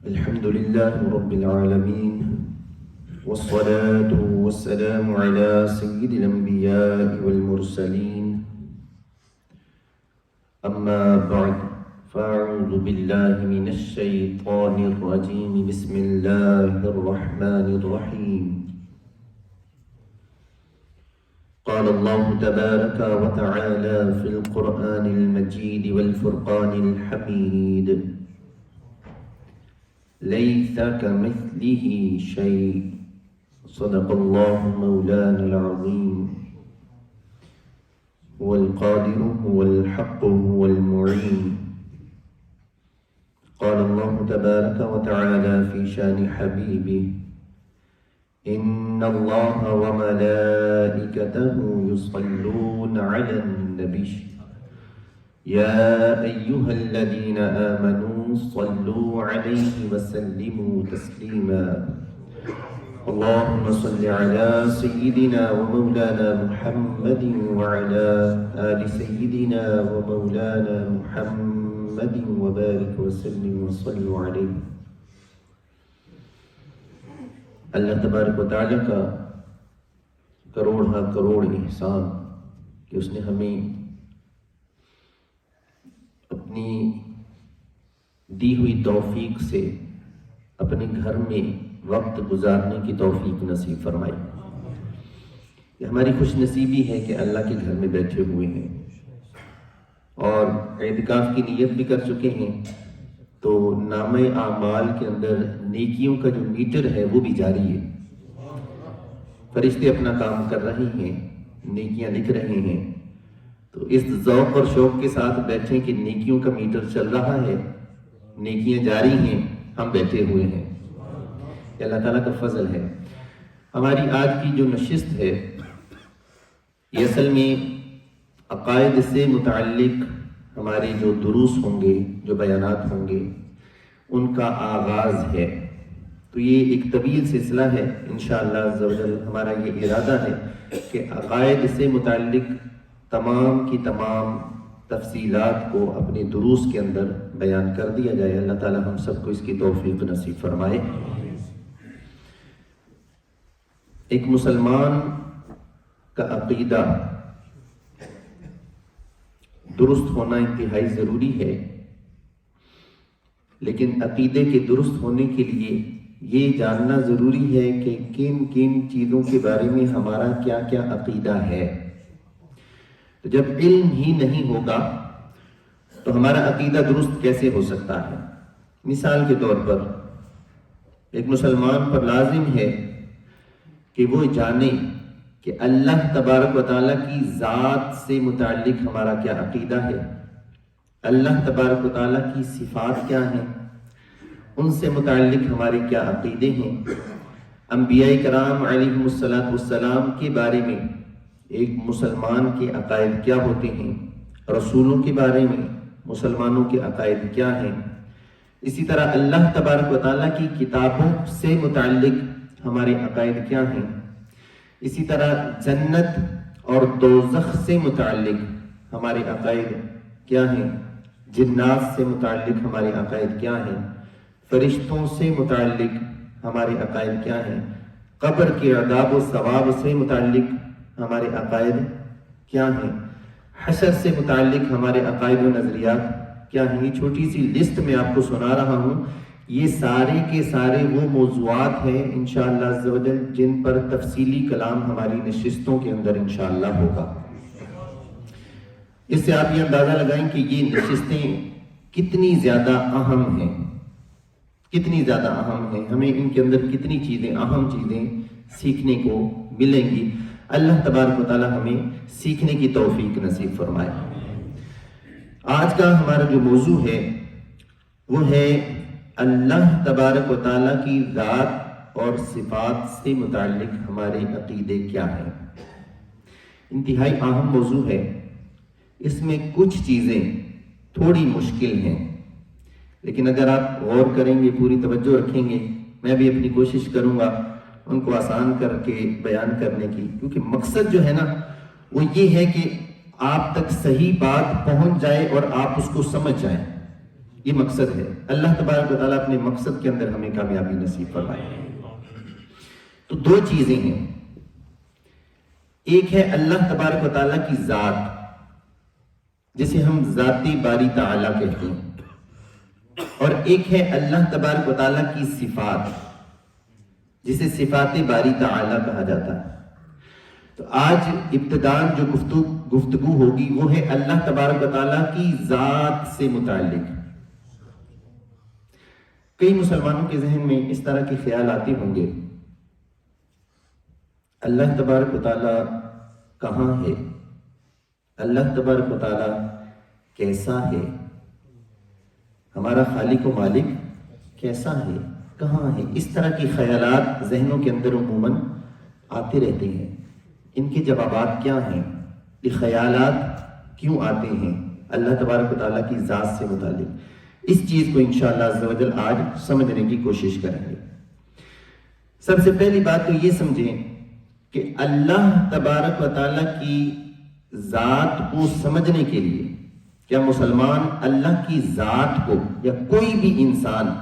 الحمد لله رب العالمين والصلاة والسلام على سيد الأنبياء والمرسلين أما بعد فأعوذ بالله من الشيطان الرجيم بسم الله الرحمن الرحيم قال الله تبارك وتعالى في القرآن المجيد والفرقان الحميد ليس كمثله شيء صدق الله مولانا العظيم هو القادر هو الحق هو المعين قال الله تبارك وتعالى في شان حبيبه إن الله وملائكته يصلون على النبي يا أيها الذين آمنوا صلوا عليه وسلموا تسليما اللهم صل على سيدنا ومولانا محمد وعلى آل سيدنا ومولانا محمد وبارك وسلم وصلوا عليه. اللہ تبارک و تعالیٰ کا کروڑ احسان کہ اس نے ہمیں اپنی دی ہوئی توفیق سے اپنے گھر میں وقت گزارنے کی توفیق نصیب فرمائی. یہ ہماری خوش نصیبی ہے کہ اللہ کے گھر میں بیٹھے ہوئے ہیں اور اعتکاف کی نیت بھی کر چکے ہیں، تو نامہ اعمال کے اندر نیکیوں کا جو میٹر ہے وہ بھی جاری ہے. فرشتے اپنا کام کر رہے ہیں، نیکیاں لکھ رہے ہیں، تو اس ذوق اور شوق کے ساتھ بیٹھیں کہ نیکیوں کا میٹر چل رہا ہے، نیکیاں جاری ہیں، ہم بیٹھے ہوئے ہیں. یہ اللہ تعالیٰ کا فضل ہے. ہماری آج کی جو نشست ہے یہ اصل میں عقائد سے متعلق ہمارے جو دروس ہوں گے، جو بیانات ہوں گے، ان کا آغاز ہے. تو یہ ایک طویل سلسلہ ہے. انشاءاللہ عز و جل ہمارا یہ ارادہ ہے کہ عقائد سے متعلق تمام کی تمام تفصیلات کو اپنے دروس کے اندر بیان کر دیا جائے. اللہ تعالی ہم سب کو اس کی توفیق نصیب فرمائے. ایک مسلمان کا عقیدہ درست ہونا انتہائی ضروری ہے، لیکن عقیدے کے درست ہونے کے لیے یہ جاننا ضروری ہے کہ کن کن چیزوں کے بارے میں ہمارا کیا کیا عقیدہ ہے. تو جب علم ہی نہیں ہوگا تو ہمارا عقیدہ درست کیسے ہو سکتا ہے؟ مثال کے طور پر ایک مسلمان پر لازم ہے کہ وہ جانے کہ اللہ تبارک و تعالیٰ کی ذات سے متعلق ہمارا کیا عقیدہ ہے، اللہ تبارک و تعالیٰ کی صفات کیا ہیں، ان سے متعلق ہمارے کیا عقیدے ہیں، انبیاء کرام علیہم السلام کے بارے میں ایک مسلمان کے عقائد کیا ہوتے ہیں، رسولوں کے بارے میں مسلمانوں کے عقائد کیا ہیں، اسی طرح اللہ تبارک و تعالیٰ کی کتابوں سے متعلق ہمارے عقائد کیا ہیں، اسی طرح جنت اور دوزخ سے متعلق ہمارے عقائد کیا ہیں، جنات سے متعلق ہمارے عقائد کیا ہیں، فرشتوں سے متعلق ہمارے عقائد کیا ہیں، قبر کے عذاب و ثواب سے متعلق ہمارے عقائد کیا ہیں، حشر سے متعلق ہمارے عقائد و نظریات کیا ہیں. یہ چھوٹی سی لسٹ میں آپ کو سنا رہا ہوں. یہ سارے کے سارے وہ موضوعات ہیں انشاءاللہ عز و جل جن پر تفصیلی کلام ہماری نشستوں کے اندر انشاءاللہ ہوگا. اس سے آپ یہ اندازہ لگائیں کہ یہ نشستیں کتنی زیادہ اہم ہیں، کتنی زیادہ اہم ہیں. ہمیں ان کے اندر کتنی چیزیں، اہم چیزیں سیکھنے کو ملیں گی. اللہ تبارک و تعالی ہمیں سیکھنے کی توفیق نصیب فرمائے. آج کا ہمارا جو موضوع ہے وہ ہے اللہ تبارک و تعالیٰ کی ذات اور صفات سے متعلق ہمارے عقیدے کیا ہیں. انتہائی اہم موضوع ہے. اس میں کچھ چیزیں تھوڑی مشکل ہیں، لیکن اگر آپ غور کریں گے، پوری توجہ رکھیں گے، میں بھی اپنی کوشش کروں گا ان کو آسان کر کے بیان کرنے کی، کیونکہ مقصد جو ہے نا وہ یہ ہے کہ آپ تک صحیح بات پہنچ جائے اور آپ اس کو سمجھ جائیں. یہ مقصد ہے. اللہ تبارک و تعالیٰ اپنے مقصد کے اندر ہمیں کامیابی نصیب فرمائے. تو دو چیزیں ہیں، ایک ہے اللہ تبارک و تعالیٰ کی ذات جسے ہم ذاتی باری تعالیٰ کہتے ہیں، اور ایک ہے اللہ تبارک و تعالیٰ کی صفات جسے صفات باری تعالیٰ کہا جاتا ہے. تو آج ابتداءً جو گفتگو ہوگی وہ ہے اللہ تبارک و تعالیٰ کی ذات سے متعلق. کئی مسلمانوں کے ذہن میں اس طرح کے خیال آتے ہوں گے، اللہ تبارک و تعالیٰ کہاں ہے، اللہ تبارک و تعالیٰ کیسا ہے، ہمارا خالق و مالک کیسا ہے، کہاں ہے. اس طرح کے خیالات ذہنوں کے اندر عموماً آتے رہتے ہیں. ان کے جوابات کیا ہیں؟ یہ خیالات کیوں آتے ہیں اللہ تبارک و تعالیٰ کی ذات سے متعلق؟ اس چیز کو انشاءاللہ عز و جل آج سمجھنے کی کوشش کریں گے. سب سے پہلی بات تو یہ سمجھیں کہ اللہ تبارک و تعالیٰ کی ذات کو سمجھنے کے لیے کیا مسلمان اللہ کی ذات کو یا کوئی بھی انسان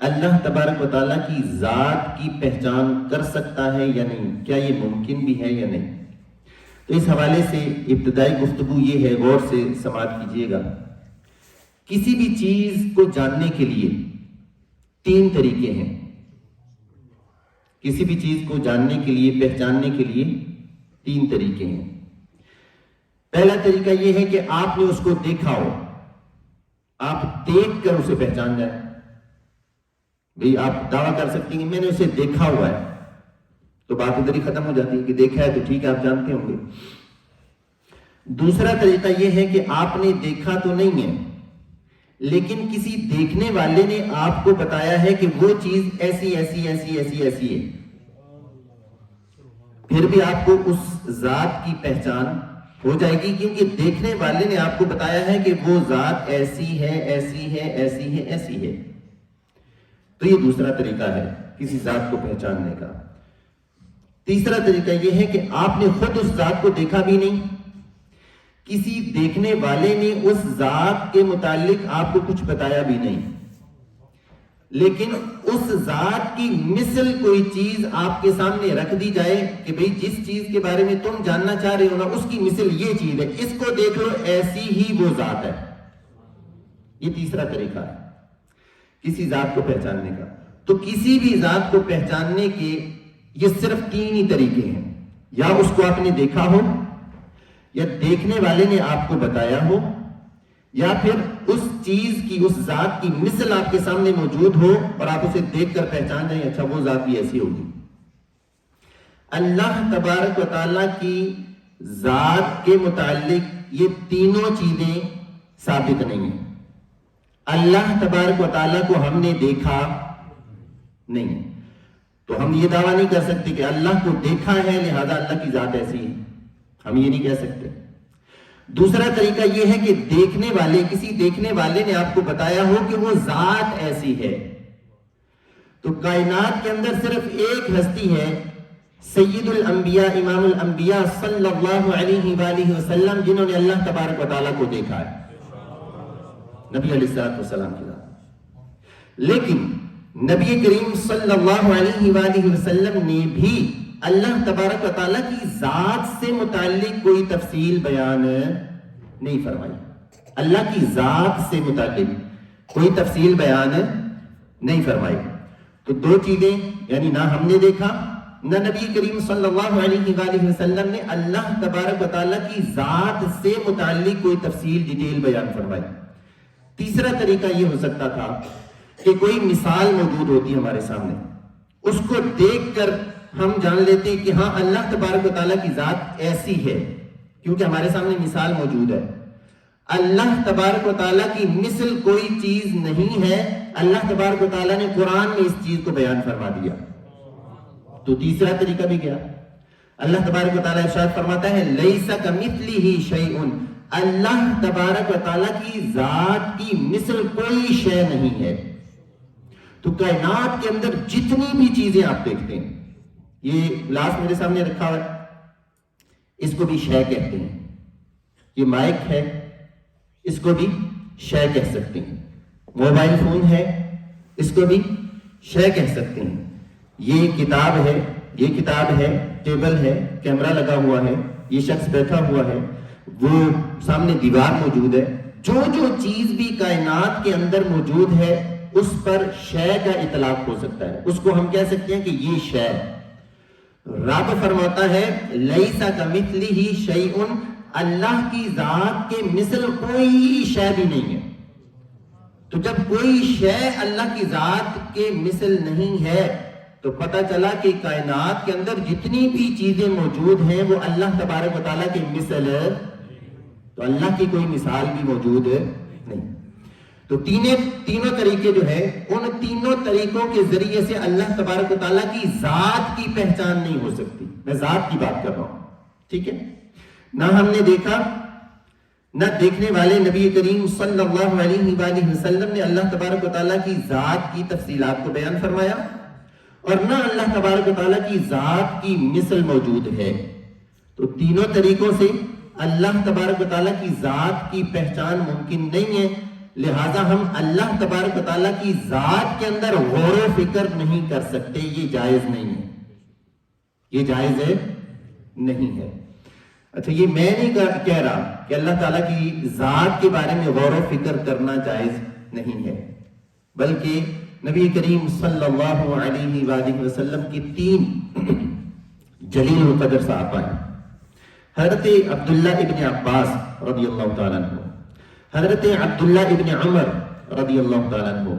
اللہ تبارک و تعالیٰ کی ذات کی پہچان کر سکتا ہے یا نہیں؟ کیا یہ ممکن بھی ہے یا نہیں؟ تو اس حوالے سے ابتدائی گفتگو یہ ہے، غور سے سماعت کیجیے گا. کسی بھی چیز کو جاننے کے لیے تین طریقے ہیں. کسی بھی چیز کو جاننے کے لیے، پہچاننے کے لیے تین طریقے ہیں. پہلا طریقہ یہ ہے کہ آپ نے اس کو دیکھا ہو، آپ دیکھ کر اسے پہچان جائیں. بھئی آپ دعویٰ کر سکتے ہیں کہ میں نے اسے دیکھا ہوا ہے، تو بات ادھر ہی ختم ہو جاتی ہے کہ دیکھا ہے تو ٹھیک ہے، آپ جانتے ہوں گے. دوسرا طریقہ یہ ہے کہ آپ نے دیکھا تو نہیں ہے، لیکن کسی دیکھنے والے نے آپ کو بتایا ہے کہ وہ چیز ایسی ایسی ایسی ایسی ایسی ہے. پھر بھی آپ کو اس ذات کی پہچان ہو جائے گی، کیونکہ دیکھنے والے نے آپ کو بتایا ہے کہ وہ ذات ایسی ہے ایسی ہے ایسی ہے ایسی ہے. تو یہ دوسرا طریقہ ہے کسی ذات کو پہچاننے کا. تیسرا طریقہ یہ ہے کہ آپ نے خود اس ذات کو دیکھا بھی نہیں، کسی دیکھنے والے نے اس ذات کے متعلق آپ کو کچھ بتایا بھی نہیں، لیکن اس ذات کی مثل کوئی چیز آپ کے سامنے رکھ دی جائے کہ بھئی جس چیز کے بارے میں تم جاننا چاہ رہے ہو نا، اس کی مثل یہ چیز ہے، اس کو دیکھ لو، ایسی ہی وہ ذات ہے. یہ تیسرا طریقہ ہے کسی ذات کو پہچاننے کا. تو کسی بھی ذات کو پہچاننے کے یہ صرف تین ہی طریقے ہیں، یا اس کو آپ نے دیکھا ہو، یا دیکھنے والے نے آپ کو بتایا ہو، یا پھر اس چیز کی، اس ذات کی مثل آپ کے سامنے موجود ہو اور آپ اسے دیکھ کر پہچان جائیں اچھا وہ ذات بھی ایسی ہوگی. اللہ تبارک و تعالیٰ کی ذات کے متعلق یہ تینوں چیزیں ثابت نہیں ہیں. اللہ تبارک و تعالیٰ کو ہم نے دیکھا نہیں، تو ہم یہ دعویٰ نہیں کر سکتے کہ اللہ کو دیکھا ہے لہذا اللہ کی ذات ایسی ہے، ہم یہ نہیں کہہ سکتے. دوسرا طریقہ یہ ہے کہ دیکھنے والے، کسی دیکھنے والے نے آپ کو بتایا ہو کہ وہ ذات ایسی ہے. تو کائنات کے اندر صرف ایک ہستی ہے، سید الانبیاء، امام الانبیاء صلی اللہ علیہ وآلہ وسلم، جنہوں نے اللہ تبارک و تعالیٰ کو دیکھا ہے، نبی علیہ السلام کی ذات. لیکن نبی کریم صلی اللہ علیہ وآلہ وسلم نے بھی اللہ تبارک و تعالیٰ کی ذات سے متعلق کوئی تفصیل بیان نہیں فرمائی. اللہ کی ذات سے متعلق کوئی تفصیل بیان نہیں فرمائی. تو دو چیزیں، یعنی نہ ہم نے دیکھا، نہ نبی کریم صلی اللہ علیہ وآلہ وسلم نے اللہ تبارک و تعالیٰ کی ذات سے متعلق کوئی تفصیل ڈیٹیل بیان فرمائی. تیسرا طریقہ یہ ہو سکتا تھا کہ کوئی مثال موجود ہوتی ہمارے سامنے، اس کو دیکھ کر ہم جان لیتے کہ ہاں اللہ تبارک و تعالیٰ کی ذات ایسی ہے، کیونکہ ہمارے سامنے مثال موجود ہے. اللہ تبارک و تعالیٰ کی مثل کوئی چیز نہیں ہے، اللہ تبارک و تعالیٰ نے قرآن میں اس چیز کو بیان فرما دیا. تو تیسرا طریقہ بھی گیا. اللہ تبارک و تعالیٰ ارشاد فرماتا ہے لیس کمثلہ شیء، اللہ تبارک و تعالیٰ کی ذات کی مثل کوئی شے نہیں ہے. تو کائنات کے اندر جتنی بھی چیزیں آپ دیکھتے ہیں، یہ گلاس میرے سامنے رکھا ہوا ہے، اس کو بھی شے کہتے ہیں. یہ مائک ہے، اس کو بھی شے کہہ سکتے ہیں. موبائل فون ہے، اس کو بھی شے کہہ سکتے ہیں. یہ کتاب ہے، ٹیبل ہے، کیمرہ لگا ہوا ہے، یہ شخص بیٹھا ہوا ہے، وہ سامنے دیوار موجود ہے. جو چیز بھی کائنات کے اندر موجود ہے اس پر شے کا اطلاق ہو سکتا ہے. اس کو ہم کہہ سکتے ہیں کہ یہ شے. رب فرماتا ہے لیسا کمثلہ شیء، اللہ کی ذات کے مثل کوئی شے بھی نہیں ہے. تو جب کوئی شے اللہ کی ذات کے مثل نہیں ہے تو پتہ چلا کہ کائنات کے اندر جتنی بھی چیزیں موجود ہیں وہ اللہ تبارک و تعالیٰ کے مثل ہے. تو اللہ کی کوئی مثال بھی موجود نہیں. تو تینوں طریقے جو ہے، ان تینوں طریقوں کے ذریعے سے اللہ تبارک و تعالیٰ کی ذات کی پہچان نہیں ہو سکتی. میں ذات کی بات کر رہا ہوں، ٹھیک ہے. نہ ہم نے دیکھا، نہ دیکھنے والے نبی کریم صلی اللہ علیہ وآلہ وسلم نے اللہ تبارک و تعالیٰ کی ذات کی تفصیلات کو بیان فرمایا، اور نہ اللہ تبارک و تعالیٰ کی ذات کی مثل موجود ہے. تو تینوں طریقوں سے اللہ تبارک و تعالیٰ کی ذات کی پہچان ممکن نہیں ہے. لہٰذا ہم اللہ تبارک و تعالیٰ کی ذات کے اندر غور و فکر نہیں کر سکتے. یہ جائز نہیں ہے، یہ جائز نہیں ہے. اچھا، یہ میں نہیں کہہ رہا کہ اللہ تعالیٰ کی ذات کے بارے میں غور و فکر کرنا جائز نہیں ہے، بلکہ نبی کریم صلی اللہ علیہ وآلہ وسلم کی 3 جلیل القدر صحابہ ہیں. حضرت عبداللہ ابن عباس رضی اللہ تعالیٰ عنہ، حضرت عبداللہ ابن عمر رضی اللہ تعالیٰ عنہ،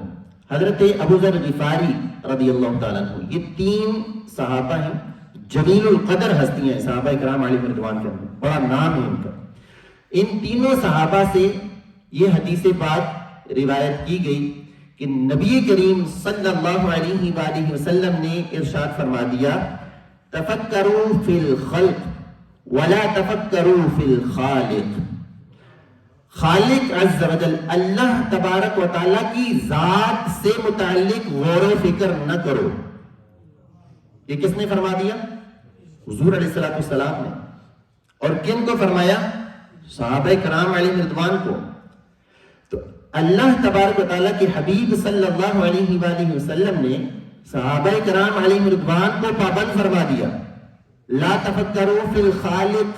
حضرت ابو ذر غفاری رضی اللہ تعالیٰ عنہ. یہ 3 صحابہ ہیں، جلیل القدر ہستیاں ہیں صحابہ اکرام علیہ رضوان کے اندر، بڑا نام ہے ان کا. ان تینوں صحابہ سے یہ حدیث پاک روایت کی گئی کہ نبی کریم صلی اللہ علیہ وآلہ وسلم نے ارشاد فرما دیا، تفکروا فی الخلق ولا تفکروا فی الخالق. خالق عز و جل اللہ تبارک و تعالیٰ کی ذات سے متعلق غور و فکر نہ کرو. یہ کس نے فرما دیا؟ حضور علیہ السلام نے. اور کن کو فرمایا؟ صحابہ کرام علیہ رضوان کو. تو اللہ تبارک و تعالیٰ کے حبیب صلی اللہ علیہ وآلہ وسلم نے صحابہ کرام علیہ رضوان کو پابند فرما دیا، لا تفکروا فی الخالق،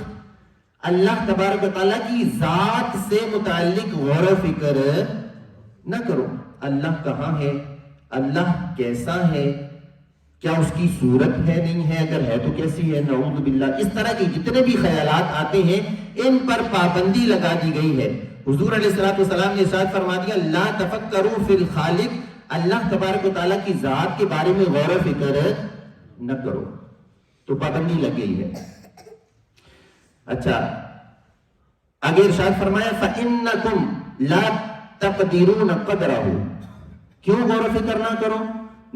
اللہ تبارک و تعالیٰ کی ذات سے متعلق غور و فکر نہ کرو. اللہ کہاں ہے؟ اللہ کیسا ہے؟ کیا اس کی صورت ہے؟ نہیں ہے؟ اگر ہے تو کیسی ہے؟ نعوذ باللہ. اس طرح کے جتنے بھی خیالات آتے ہیں ان پر پابندی لگا دی گئی ہے. حضور علیہ السلام نے ارشاد فرما دیا، لا تفکروا فی الخالق، اللہ تبارک و تعالیٰ کی ذات کے بارے میں غور و فکر نہ کرو. تو پابندی لگ گئی ہے. اچھا، آگے ارشاد فرمایا فَإِنَّكُمْ لَا تَقْدِرُونَ قَدْرَهُ. کیوں غور و فکر نہ کرو؟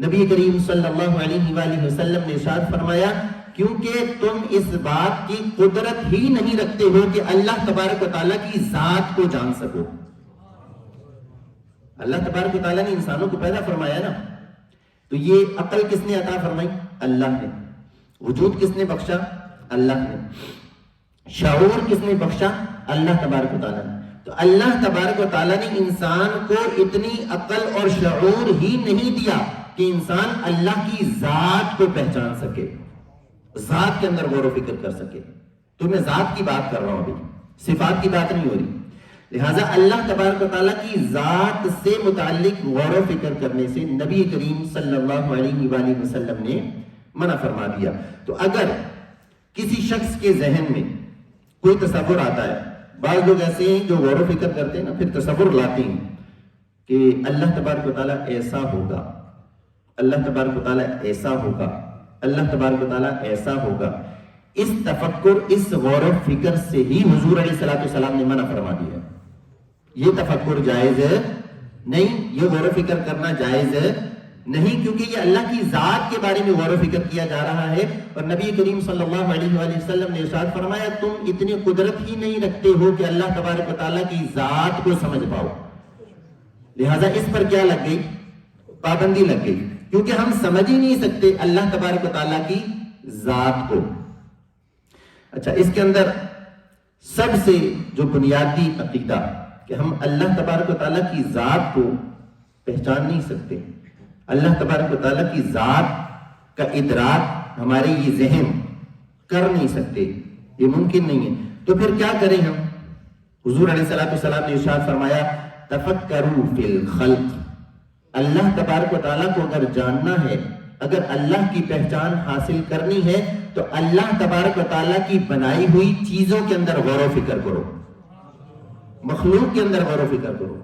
نبی کریم صلی اللہ علیہ وآلہ وسلم نے ارشاد فرمایا کیونکہ تم اس بات کی قدرت ہی نہیں رکھتے ہو کہ اللہ تبارک و تعالیٰ کی ذات کو جان سکو. اللہ تبارک و تعالیٰ نے انسانوں کو پیدا فرمایا نا، تو یہ عقل کس نے عطا فرمائی؟ اللہ نے. وجود کس نے بخشا؟ اللہ نے. شعور کس نے بخشا؟ اللہ تبارک و تعالیٰ نے. تو اللہ تبارک و تعالیٰ نے انسان کو اتنی عقل اور شعور ہی نہیں دیا کہ انسان اللہ کی ذات کو پہچان سکے، ذات کے اندر غور و فکر کر سکے. تو میں ذات کی بات کر رہا ہوں، ابھی صفات کی بات نہیں ہو رہی. لہٰذا اللہ تبارک و تعالیٰ کی ذات سے متعلق غور و فکر کرنے سے نبی کریم صلی اللہ علیہ وآلہ وسلم نے منع فرما دیا. تو اگر کسی شخص کے ذہن میں کوئی تصور آتا ہے، بعض لوگ ایسے ہیں جو غور و فکر کرتے ہیں نا، پھر تصور لاتے ہیں کہ اللہ تبارک و تعالیٰ ایسا ہوگا، اللہ تبارک و تعالیٰ ایسا ہوگا، اللہ تبارک و تعالیٰ ایسا ہوگا. اس تفکر، اس غور و فکر سے ہی حضور علیہ السلام نے منع فرما دیا. یہ تفکر جائز نہیں، یہ غور و فکر کرنا جائز نہیں، کیونکہ یہ اللہ کی ذات کے بارے میں غور و فکر کیا جا رہا ہے. اور نبی کریم صلی اللہ علیہ وآلہ وسلم نے ارشاد فرمایا تم اتنی قدرت ہی نہیں رکھتے ہو کہ اللہ تبارک و تعالیٰ کی ذات کو سمجھ پاؤ. لہٰذا اس پر کیا لگ گئی؟ پابندی لگ گئی، کیونکہ ہم سمجھ ہی نہیں سکتے اللہ تبارک و تعالیٰ کی ذات کو. اچھا، اس کے اندر سب سے جو بنیادی عقیدہ کہ ہم اللہ تبارک و تعالیٰ کی ذات کو پہچان نہیں سکتے. اللہ تبارک و تعالیٰ کی ذات کا ادراک ہمارے یہ ذہن کر نہیں سکتے، یہ ممکن نہیں ہے. تو پھر کیا کریں ہم؟ حضور علیہ السلام نے ارشاد فرمایا تفکروا فی الخلق. اللہ تبارک و تعالیٰ کو اگر جاننا ہے، اگر اللہ کی پہچان حاصل کرنی ہے تو اللہ تبارک و تعالیٰ کی بنائی ہوئی چیزوں کے اندر غور و فکر کرو، مخلوق کے اندر غور و فکر کرو.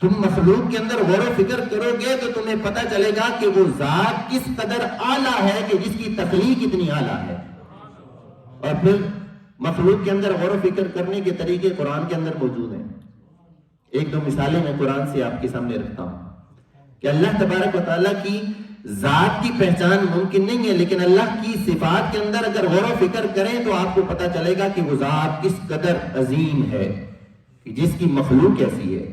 تم مخلوق کے اندر غور و فکر کرو گے تو تمہیں پتہ چلے گا کہ وہ ذات کس قدر اعلیٰ ہے کہ جس کی تخلیق اتنی اعلیٰ ہے. اور پھر مخلوق کے اندر غور و فکر کرنے کے طریقے قرآن کے اندر موجود ہیں. ایک دو مثالیں میں قرآن سے آپ کے سامنے رکھتا ہوں کہ اللہ تبارک و تعالیٰ کی ذات کی پہچان ممکن نہیں ہے، لیکن اللہ کی صفات کے اندر اگر غور و فکر کریں تو آپ کو پتہ چلے گا کہ وہ ذات کس قدر عظیم ہے، کہ جس کی مخلوق ایسی ہے،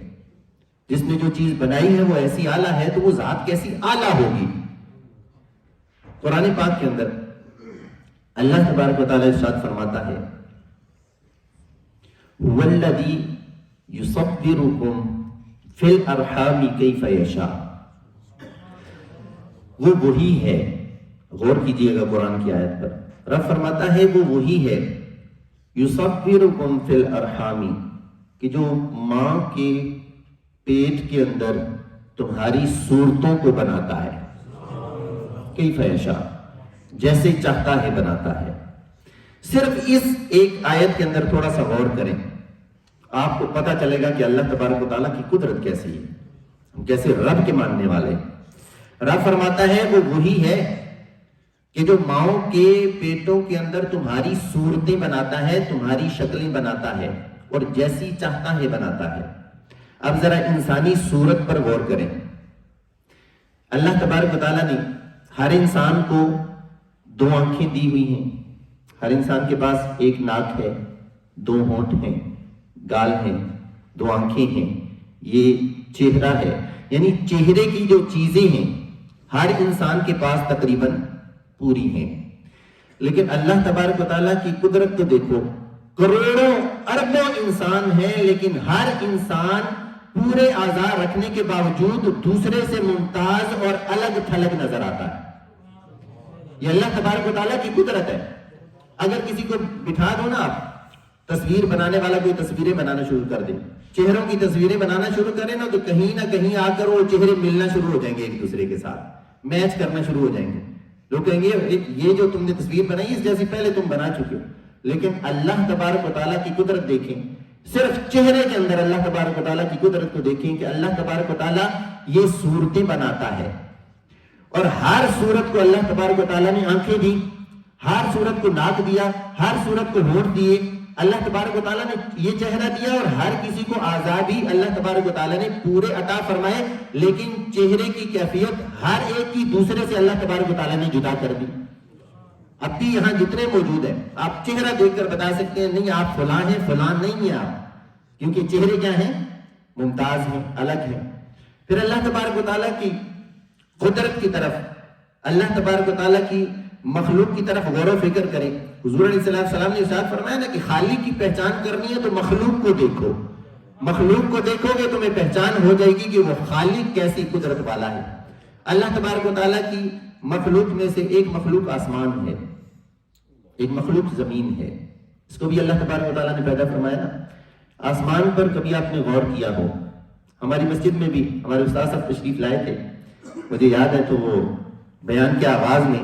جس نے جو چیز بنائی ہے وہ ایسی اعلیٰ ہے، تو وہ ذات کیسی اعلیٰ ہوگی. قرآن پاک کے اندر اللہ تبارک و تعالیٰ ارشاد فرماتا ہے وَالَّذِي يُصَبِّرُكُمْ فِي الْأَرْحَامِ كَيْفَ يَشَاءُ. وہ وہی ہے، غور کیجئے گا قرآن کی آیت پر. رب فرماتا ہے وہ وہی ہے یُصَبِّرُكُمْ فِي الْأَرْحَامِ، کہ جو ماں کے پیٹ کے اندر تمہاری صورتوں کو بناتا ہے. کیف یشاء، جیسے چاہتا ہے بناتا ہے. صرف اس ایک آیت کے اندر تھوڑا سا غور کریں، آپ کو پتہ چلے گا کہ اللہ تبارک و تعالیٰ کی قدرت کیسی ہے، ہم کیسے رب کے ماننے والے. رب فرماتا ہے وہ وہی ہے کہ جو ماؤں کے پیٹوں کے اندر تمہاری صورتیں بناتا ہے، تمہاری شکلیں بناتا ہے اور جیسی چاہتا ہے بناتا ہے. اب ذرا انسانی صورت پر غور کریں. اللہ تبارک و تعالیٰ نے ہر انسان کو دو آنکھیں دی ہوئی ہیں. ہر انسان کے پاس ایک ناک ہے، دو ہونٹ ہیں، گال ہیں، دو آنکھیں ہیں، یہ چہرہ ہے. یعنی چہرے کی جو چیزیں ہیں ہر انسان کے پاس تقریباً پوری ہیں. لیکن اللہ تبارک و تعالیٰ کی قدرت تو دیکھو، کروڑوں اربوں انسان ہیں لیکن ہر انسان پورے اعضاء رکھنے کے باوجود دوسرے سے ممتاز اور الگ تھلگ نظر آتا ہے. یہ اللہ تبارک و تعالیٰ کی قدرت ہے. اگر کسی کو بٹھا دو نا، آپ تصویر بنانے والا کوئی تصویریں بنانا شروع کر دے، چہروں کی تصویریں بنانا شروع کرے نا، تو کہیں نہ کہیں آ کر وہ چہرے ملنا شروع ہو جائیں گے، ایک دوسرے کے ساتھ میچ کرنا شروع ہو جائیں گے. لوگ کہیں گے یہ جو تم نے تصویر بنائی اس جیسی پہلے تم بنا چکے ہو. لیکن اللہ تبارک و تعالیٰ کی قدرت دیکھیں، صرف چہرے کے اندر اللہ تبارک و تعالیٰ کی قدرت کو دیکھیں کہ اللہ تبارک و تعالیٰ یہ صورتیں بناتا ہے. اور ہر صورت کو اللہ تبارک و تعالیٰ نے آنکھیں دی، ہر صورت کو ناک دیا، ہر صورت کو ہونٹ دیے. اللہ تبارک و تعالیٰ نے یہ چہرہ دیا اور ہر کسی کو اعضاء بھی اللہ تبارک و تعالیٰ نے پورے عطا فرمائے. لیکن چہرے کی کیفیت ہر ایک کی دوسرے سے اللہ تبارک و تعالیٰ نے جدا کر دی. اب بھی یہاں جتنے موجود ہیں آپ چہرہ دیکھ کر بتا سکتے ہیں نہیں آپ فلاں ہیں، فلاں نہیں ہیں آپ، کیونکہ چہرے کیا ہیں؟ ممتاز ہیں، الگ ہیں. پھر اللہ تبارک و تعالیٰ کی قدرت کی طرف، اللہ تبارک و تعالیٰ کی مخلوق کی طرف غور و فکر کریں. حضور علیہ السلام نے ارشاد فرمایا نا کہ خالق کی پہچان کرنی ہے تو مخلوق کو دیکھو. مخلوق کو دیکھو گے تمہیں پہچان ہو جائے گی کہ وہ خالق کیسی قدرت والا ہے. اللہ تبارک و تعالیٰ کی مخلوق میں سے ایک مخلوق آسمان ہے، ایک مخلوق زمین ہے. اس کو بھی اللہ تبارک و تعالیٰ نے پیدا فرمایا نا. آسمان پر کبھی آپ نے غور کیا ہو؟ ہماری مسجد میں بھی ہمارے استاد صاحب تشریف لائے تھے، مجھے یاد ہے تو وہ بیان کے آغاز میں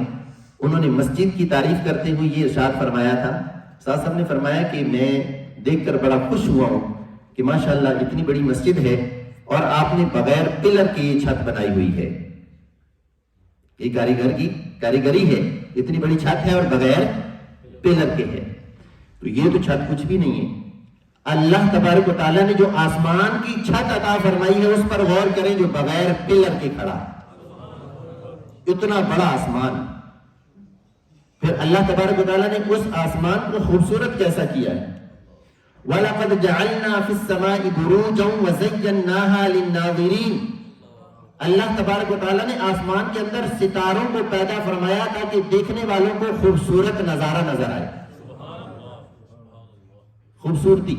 انہوں نے مسجد کی تعریف کرتے ہوئے یہ ارشاد فرمایا تھا. استاد صاحب نے فرمایا کہ میں دیکھ کر بڑا خوش ہوا ہوں کہ ماشاءاللہ اتنی بڑی مسجد ہے اور آپ نے بغیر پلر کے یہ چھت بنائی ہوئی ہے. یہ کاریگر کی کاریگری ہے، اتنی بڑی چھت ہے اور بغیر پلر کے ہے. تو یہ تو چھت کچھ بھی نہیں ہے. اللہ تبارک و تعالیٰ نے جو آسمان کی چھت عطا فرمائی ہے اس پر غور کریں جو بغیر پلر کے کھڑا. اتنا بڑا آسمان. پھر اللہ تبارک و تعالیٰ نے اس آسمان کو خوبصورت کیسا کیا ہے. وَلَقَدْ جَعَلْنَا فِي السَّمَاءِ بُرُوجًا وَزَيَّنَّاهَا لِلنَّاظِرِينَ. اللہ تبارک و تعالیٰ نے آسمان کے اندر ستاروں کو پیدا فرمایا تاکہ دیکھنے والوں کو خوبصورت نظارہ نظر آئے. خوبصورتی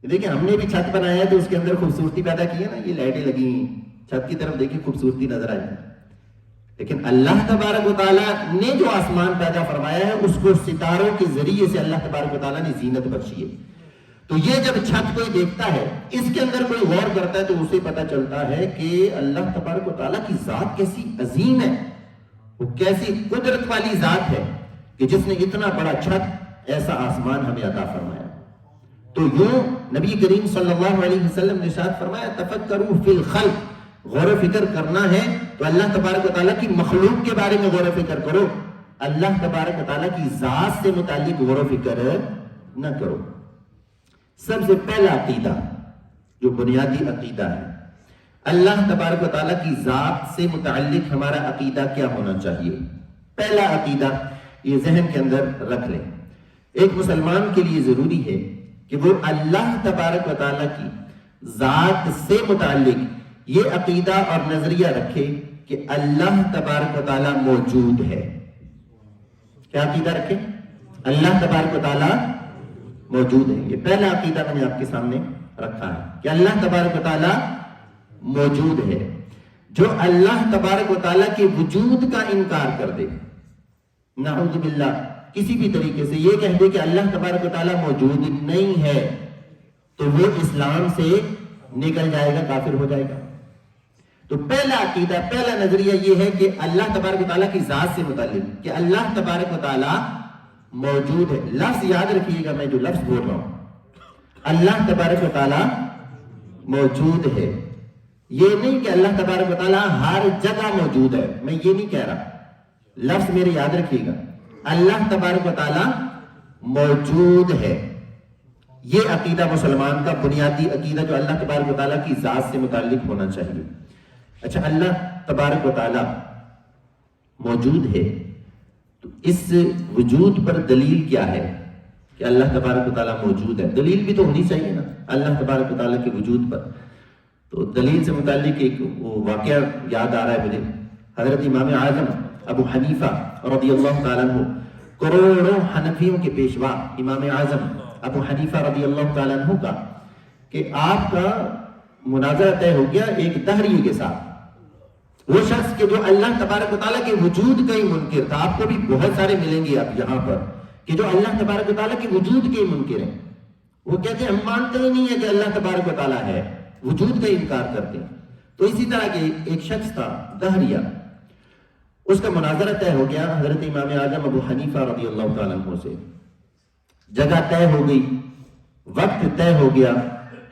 دیکھیں، ہم نے بھی چھت بنایا ہے تو اس کے اندر خوبصورتی پیدا کی ہے نا. یہ لائٹیں لگی ہیں، چھت کی طرف دیکھیں خوبصورتی نظر آئے گی، لیکن اللہ تبارک و تعالیٰ نے جو آسمان پیدا فرمایا ہے اس کو ستاروں کے ذریعے سے اللہ تبارک و تعالیٰ نے زینت بخشی ہے. تو یہ جب چھت کوئی دیکھتا ہے، اس کے اندر کوئی غور کرتا ہے، تو اسے پتا چلتا ہے کہ اللہ تبارک و تعالیٰ کی ذات کیسی عظیم ہے، وہ کیسی قدرت والی ذات ہے کہ جس نے اتنا بڑا چھت، ایسا آسمان ہمیں عطا فرمایا. تو یوں نبی کریم صلی اللہ علیہ وسلم نے ارشاد فرمایا تفکروا فی الخلق، غور و فکر کرنا ہے تو اللہ تبارک و تعالیٰ کی مخلوق کے بارے میں غور و فکر کرو، اللہ تبارک و تعالیٰ کی ذات سے متعلق غور و فکر نہ کرو. سب سے پہلا عقیدہ جو بنیادی عقیدہ ہے، اللہ تبارک و تعالیٰ کی ذات سے متعلق ہمارا عقیدہ کیا ہونا چاہیے. پہلا عقیدہ یہ ذہن کے اندر رکھ لیں، ایک مسلمان کے لیے ضروری ہے کہ وہ اللہ تبارک و تعالیٰ کی ذات سے متعلق یہ عقیدہ اور نظریہ رکھے کہ اللہ تبارک و تعالیٰ موجود ہے. کیا عقیدہ رکھے؟ اللہ تبارک و تعالیٰ موجود ہے. یہ پہلا عقیدہ میں نے آپ کے سامنے رکھا ہے کہ اللہ تبارک و تعالیٰ موجود ہے. جو اللہ تبارک و تعالیٰ کے وجود کا انکار کر دے، نعوذ باللہ، کسی بھی طریقے سے یہ کہہ دے کہ اللہ تبارک و تعالیٰ موجود نہیں ہے، تو وہ اسلام سے نکل جائے گا، کافر ہو جائے گا. تو پہلا عقیدہ، پہلا نظریہ یہ ہے کہ اللہ تبارک و تعالیٰ کی ذات سے متعلق کہ اللہ تبارک و تعالیٰ موجود ہے. لفظ یاد رکھیے گا، میں جو لفظ بول رہا ہوں، اللہ تبارک و تعالیٰ موجود ہے. یہ نہیں کہ اللہ تبارک و تعالیٰ ہر جگہ موجود ہے، میں یہ نہیں کہہ رہا. لفظ میرے یاد رکھیے گا، اللہ تبارک و تعالیٰ موجود ہے. یہ عقیدہ مسلمان کا بنیادی عقیدہ جو اللہ تبارک و تعالیٰ کی ذات سے متعلق ہونا چاہیے. اچھا، اللہ تبارک و تعالیٰ موجود ہے تو اس وجود پر دلیل کیا ہے کہ اللہ تبارک و تعالیٰ موجود ہے؟ دلیل بھی تو ہونی چاہیے نا اللہ تبارک و تعالیٰ کے وجود پر. تو دلیل سے متعلق ایک وہ واقعہ یاد آ رہا ہے مجھے. حضرت امام اعظم ابو حنیفہ رضی اللہ تعالیٰ عنہ، کروڑوں حنفیوں کے پیشوا امام اعظم ابو حنیفہ رضی اللہ تعالیٰ عنہ کا کہ آپ کا مناظرہ طے ہو گیا ایک دہریے کے ساتھ. وہ شخص کہ جو اللہ تبارک و تعالیٰ کے وجود کا ہی منکر تھا. آپ کو بھی بہت سارے ملیں گے اب یہاں پر کہ جو اللہ تبارک و تعالیٰ کے وجود کے ہی منکر ہیں. وہ کہتے ہیں ہم مانتے ہی نہیں ہے کہ اللہ تبارک و تعالیٰ ہے، وجود کا انکار کرتے ہیں. تو اسی طرح کے ایک شخص تھا دہریہ، اس کا مناظرہ طے ہو گیا حضرت امام اعظم ابو حنیفہ رضی اللہ تعالیٰ عنہ سے. جگہ طے ہو گئی، وقت طے ہو گیا،